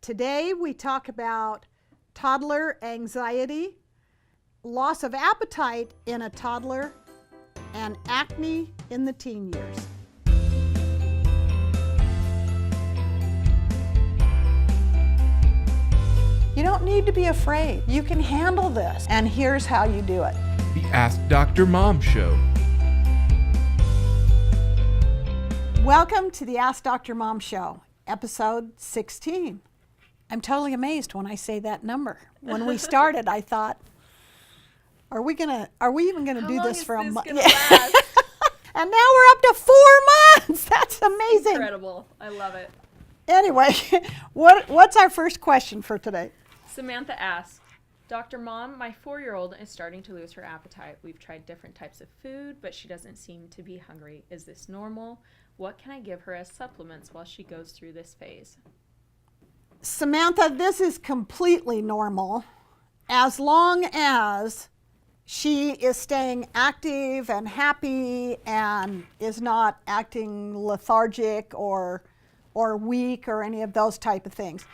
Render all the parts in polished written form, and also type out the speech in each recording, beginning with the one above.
Today we talk about toddler anxiety, loss of appetite in a toddler, and acne in the teen years. You don't need to be afraid. You can handle this, and here's how you do it. The Ask Dr. Mom Show. Welcome to the Ask Dr. Mom Show, episode 16. I'm totally amazed when I say that number. When we started, I thought, are we even gonna do this for a month? And now we're up to 4 months. That's amazing. Incredible. I love it. Anyway, what's our first question for today? Samantha asks, Dr. Mom, my 4-year-old is starting to lose her appetite. We've tried different types of food, but she doesn't seem to be hungry. Is this normal? What can I give her as supplements while she goes through this phase? Samantha, this is completely normal as long as she is staying active and happy and is not acting lethargic or weak or any of those type of things.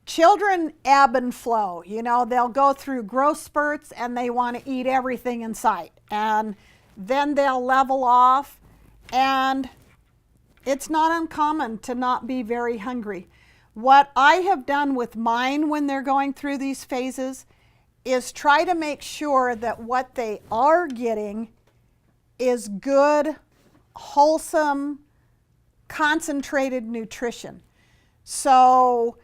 Children ebb and flow. You know, they'll go through growth spurts and they want to eat everything in sight. And then they'll level off, and it's not uncommon to not be very hungry. What I have done with mine when they're going through these phases is try to make sure that what they are getting is good, wholesome, concentrated nutrition. So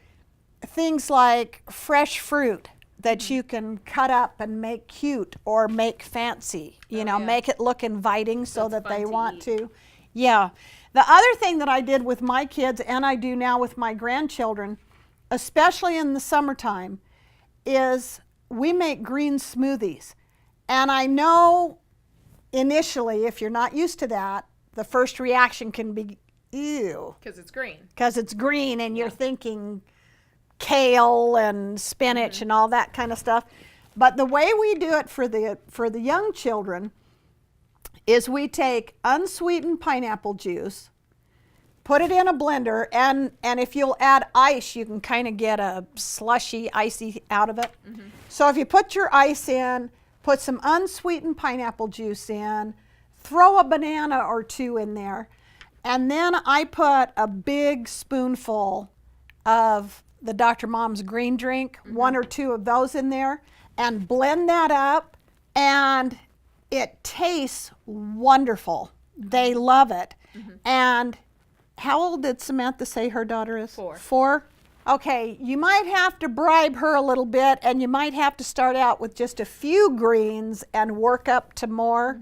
things like fresh fruit that you can cut up and make cute or make fancy, make it look inviting so that they want to. Yeah. The other thing that I did with my kids, and I do now with my grandchildren, especially in the summertime, is we make green smoothies. And I know initially, if you're not used to that, the first reaction can be, ew. Because it's green. Because it's green and you're thinking kale and spinach and all that kind of stuff. But the way we do it for the young children is we take unsweetened pineapple juice, put it in a blender, and if you'll add ice, you can kind of get a slushy, icy out of it. So if you put your ice in, put some unsweetened pineapple juice in, throw a banana or two in there, and then I put a big spoonful of the Dr. Mom's green drink, 1 or 2 of those in there, and blend that up, and it tastes wonderful. They love it. And how old did Samantha say her daughter is? 4. 4? Okay, you might have to bribe her a little bit, and you might have to start out with just a few greens and work up to more,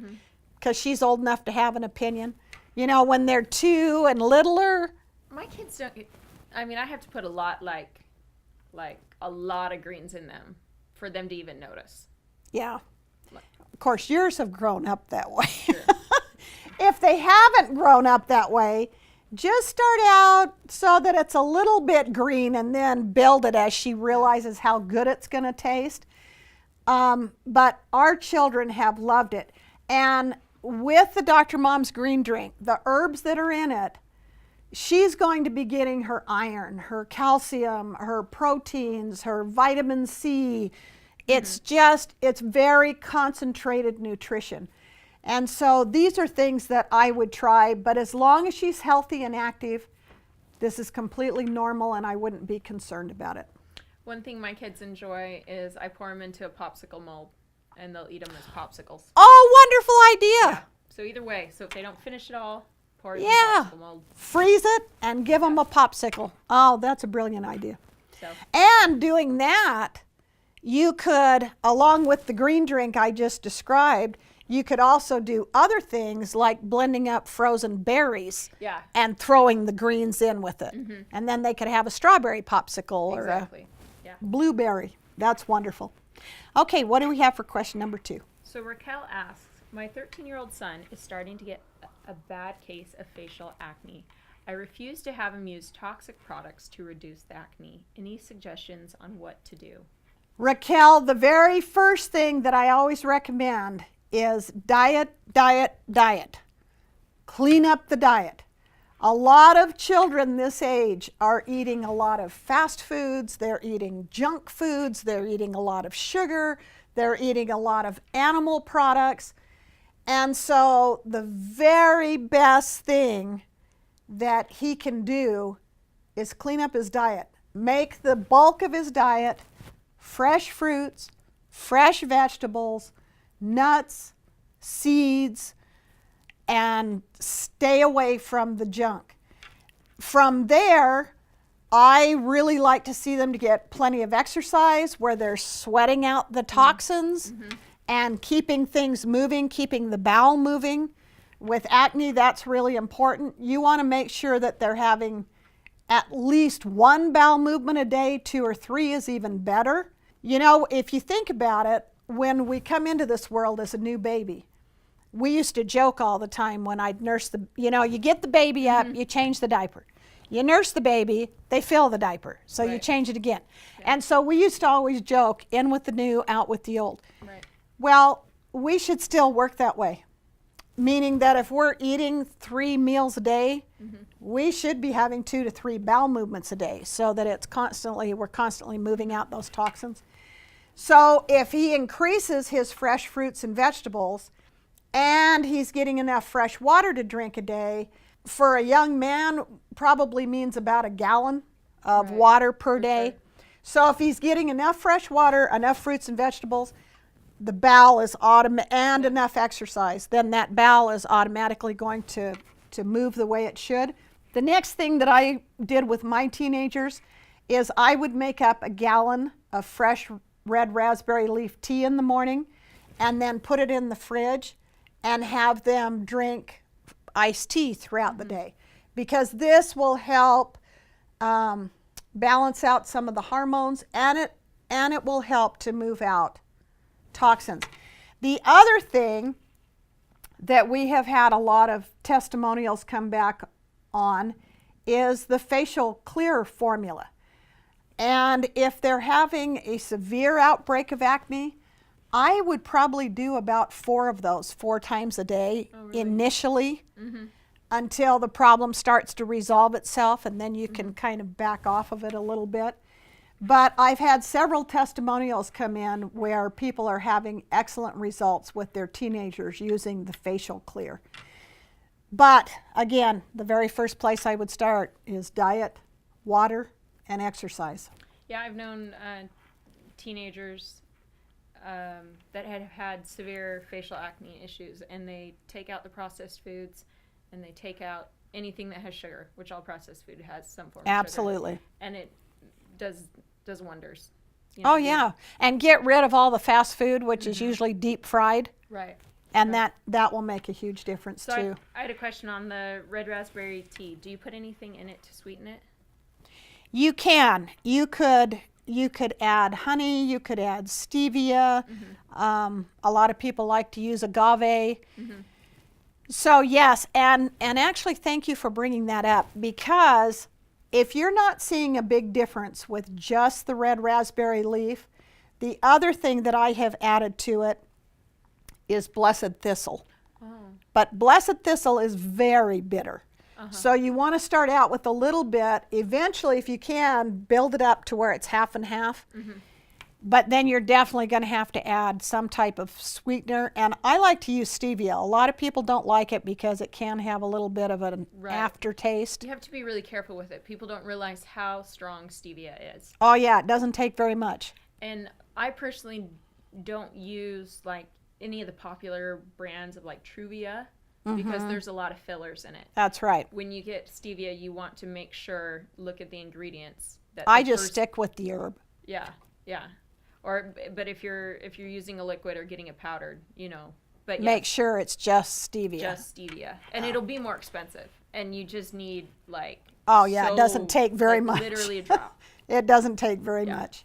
because she's old enough to have an opinion. You know, when they're 2 and littler. My kids don't, I have to put a lot, like a lot of greens in them for them to even notice. Yeah. Of course, yours have grown up that way. Sure. If they haven't grown up that way, just start out so that it's a little bit green and then build it as she realizes how good it's going to taste. But our children have loved it. And with the Dr. Mom's green drink, the herbs that are in it, she's going to be getting her iron, her calcium, her proteins, her vitamin C. It's it's very concentrated nutrition. And so these are things that I would try, but as long as she's healthy and active, this is completely normal and I wouldn't be concerned about it. One thing my kids enjoy is I pour them into a popsicle mold and they'll eat them as popsicles. Oh, wonderful idea. Yeah. So either way, so if they don't finish it all, pour it in the popsicle mold. Freeze it and give them a popsicle. Oh, that's a brilliant idea. So. And doing that, you could, along with the green drink I just described, you could also do other things like blending up frozen berries and throwing the greens in with it. And then they could have a strawberry popsicle or a blueberry. That's wonderful. Okay, what do we have for question number 2? So Raquel asks, my 13-year-old son is starting to get a bad case of facial acne. I refuse to have him use toxic products to reduce the acne. Any suggestions on what to do? Raquel, the very first thing that I always recommend is diet, diet, diet. Clean up the diet. A lot of children this age are eating a lot of fast foods, they're eating junk foods, they're eating a lot of sugar, they're eating a lot of animal products. And so the very best thing that he can do is clean up his diet. Make the bulk of his diet fresh fruits, fresh vegetables, nuts, seeds, and stay away from the junk. From there, I really like to see them to get plenty of exercise where they're sweating out the toxins and keeping things moving, keeping the bowel moving. With acne, that's really important. You want to make sure that they're having at least one bowel movement a day. 2 or 3 is even better. You know, if you think about it, when we come into this world as a new baby, we used to joke all the time when I'd nurse you get the baby up, you change the diaper. You nurse the baby, they fill the diaper, so you change it again. Yeah. And so we used to always joke, in with the new, out with the old. Right. Well, we should still work that way, meaning that if we're eating 3 meals a day, we should be having 2 to 3 bowel movements a day so that we're constantly moving out those toxins. So if he increases his fresh fruits and vegetables, and he's getting enough fresh water to drink a day, for a young man probably means about 1 gallon of water per day. Sure. So if he's getting enough fresh water, enough fruits and vegetables, the bowel is and enough exercise, then that bowel is automatically going to move the way it should. The next thing that I did with my teenagers is I would make up 1 gallon of fresh red raspberry leaf tea in the morning and then put it in the fridge and have them drink iced tea throughout the day, because this will help balance out some of the hormones, and it will help to move out toxins. The other thing that we have had a lot of testimonials come back on is the facial clear formula. And if they're having a severe outbreak of acne, I would probably do about 4 of those 4 times a day initially, until the problem starts to resolve itself, and then you can kind of back off of it a little bit. But I've had several testimonials come in where people are having excellent results with their teenagers using the facial clear. But again, the very first place I would start is diet, water, and exercise. Yeah, I've known teenagers that had severe facial acne issues, and they take out the processed foods, and they take out anything that has sugar, which all processed food has some form of sugar. And it does wonders. Oh yeah, and get rid of all the fast food, which is usually deep fried. Right. And that will make a huge difference too. I had a question on the red raspberry tea. Do you put anything in it to sweeten it? You can. You could add honey. You could add stevia. A lot of people like to use agave. So yes, and actually thank you for bringing that up, because if you're not seeing a big difference with just the red raspberry leaf, the other thing that I have added to it is blessed thistle. But blessed thistle is very bitter. So you want to start out with a little bit. Eventually, if you can, build it up to where it's half and half. But then you're definitely going to have to add some type of sweetener. And I like to use stevia. A lot of people don't like it because it can have a little bit of an aftertaste. You have to be really careful with it. People don't realize how strong stevia is. Oh yeah, it doesn't take very much. And I personally don't use like any of the popular brands of like Truvia, because there's a lot of fillers in it. That's right. When you get stevia, you want to make sure, look at the ingredients. I just stick with the herb. Yeah. But if you're using a liquid or getting it powdered, but make sure it's just stevia. Just stevia, and it'll be more expensive. And you just need like. Oh yeah, it doesn't take very much. Literally a drop. It doesn't take very much.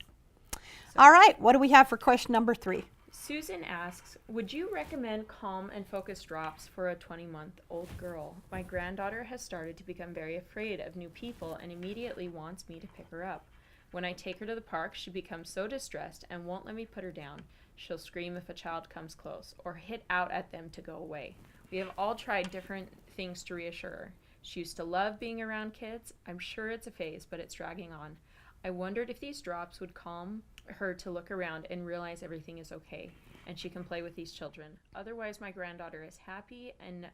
All right, what do we have for question number 3? Susan asks, would you recommend calm and focus drops for a 20-month-old girl? My granddaughter has started to become very afraid of new people and immediately wants me to pick her up. When I take her to the park, she becomes so distressed and won't let me put her down. She'll scream if a child comes close or hit out at them to go away. We have all tried different things to reassure her. She used to love being around kids. I'm sure it's a phase, but it's dragging on. I wondered if these drops would calm her to look around and realize everything is okay and she can play with these children. Otherwise, my granddaughter is happy and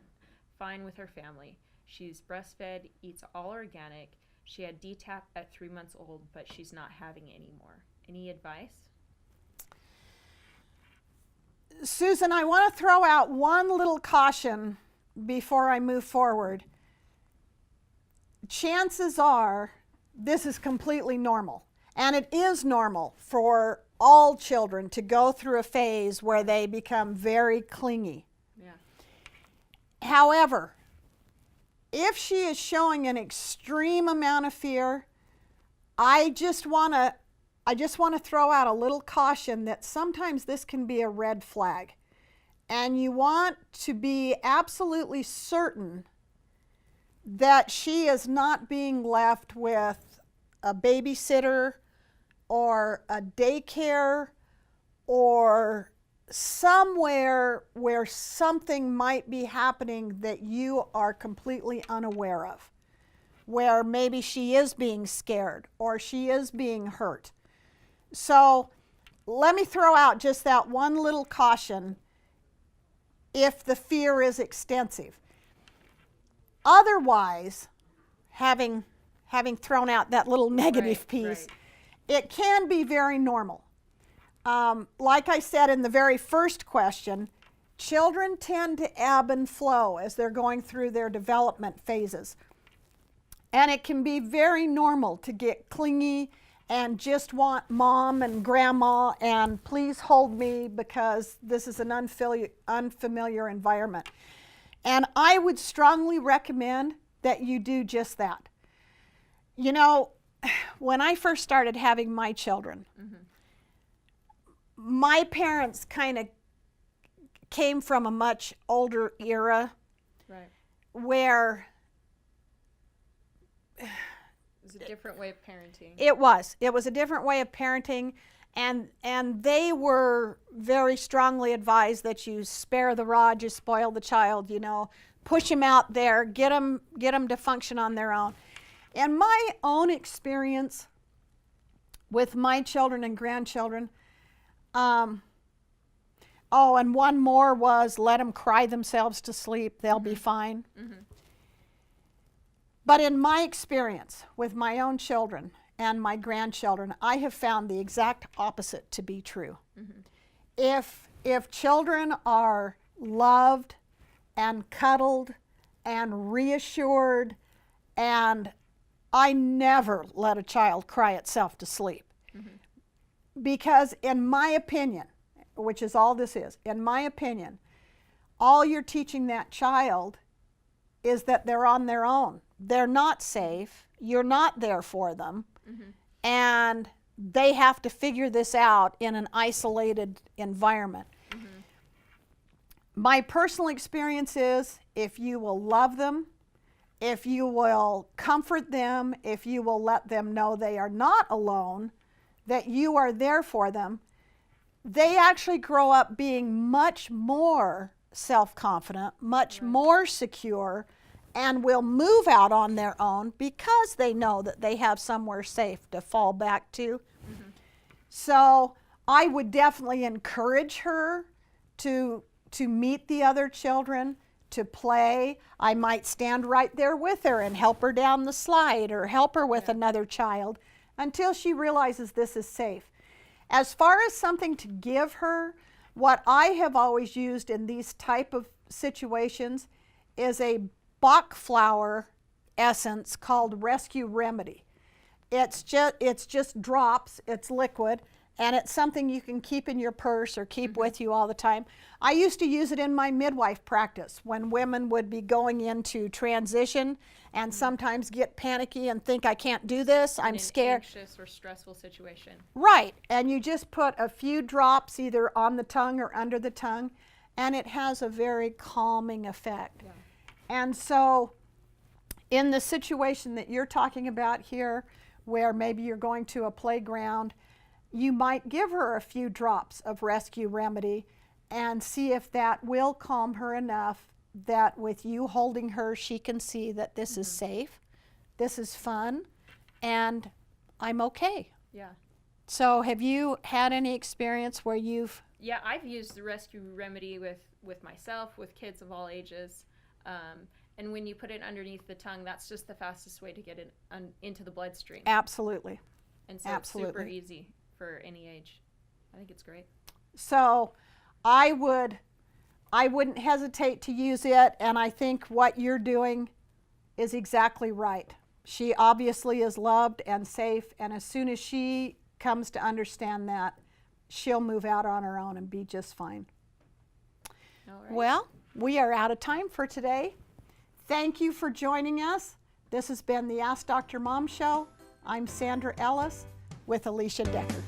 fine with her family. She's breastfed, eats all organic. She had DTaP at 3 months old, but she's not having any more. Any advice? Susan, I want to throw out one little caution before I move forward. Chances are this is completely normal, and it is normal for all children to go through a phase where they become very clingy. Yeah. However, if she is showing an extreme amount of fear, I just want to throw out a little caution that sometimes this can be a red flag. And you want to be absolutely certain that she is not being left with a babysitter or a daycare or somewhere where something might be happening that you are completely unaware of, where maybe she is being scared or she is being hurt. So let me throw out just that one little caution if the fear is extensive. Otherwise, having thrown out that little negative piece, it can be very normal. Like I said in the very first question, children tend to ebb and flow as they're going through their development phases. And it can be very normal to get clingy and just want mom and grandma and please hold me because this is an unfamiliar environment. And I would strongly recommend that you do just that. You know, when I first started having my children, my parents kind of came from a much older era where it was a different way of parenting. It was a different way of parenting, and they were very strongly advised that you spare the rod, you spoil the child, you know, push them out there, get them to function on their own. And my own experience with my children and grandchildren, and one more was let them cry themselves to sleep, they'll be fine. But in my experience with my own children and my grandchildren, I have found the exact opposite to be true. If children are loved and cuddled and reassured, and I never let a child cry itself to sleep. Because in my opinion, which is all this is, in my opinion, all you're teaching that child is that they're on their own. They're not safe. You're not there for them. And they have to figure this out in an isolated environment. My personal experience is if you will love them, if you will comfort them, if you will let them know they are not alone, that you are there for them, they actually grow up being much more self-confident, much more secure, and will move out on their own because they know that they have somewhere safe to fall back to. So I would definitely encourage her to meet the other children, to play. I might stand right there with her and help her down the slide or help her with another child until she realizes this is safe. As far as something to give her, what I have always used in these type of situations is a Bach flower essence called Rescue Remedy. It's just drops, it's liquid, and it's something you can keep in your purse or keep with you all the time. I used to use it in my midwife practice when women would be going into transition and sometimes get panicky and think, I can't do this, I'm scared. In an anxious or stressful situation. Right, and you just put a few drops either on the tongue or under the tongue, and it has a very calming effect. And so in the situation that you're talking about here, where maybe you're going to a playground, you might give her a few drops of Rescue Remedy and see if that will calm her enough that with you holding her, she can see that this is safe, this is fun, and I'm okay. Yeah. So have you had any experience where you've... Yeah, I've used the rescue remedy with myself, with kids of all ages. And when you put it underneath the tongue, that's just the fastest way to get it into the bloodstream. Absolutely. And so Absolutely. it's super easy for any age. I think it's great. So I wouldn't hesitate to use it, and I think what you're doing is exactly right. She obviously is loved and safe, and as soon as she comes to understand that, she'll move out on her own and be just fine. All right. Well, we are out of time for today. Thank you for joining us. This has been the Ask Dr. Mom Show. I'm Sandra Ellis with Alicia Decker.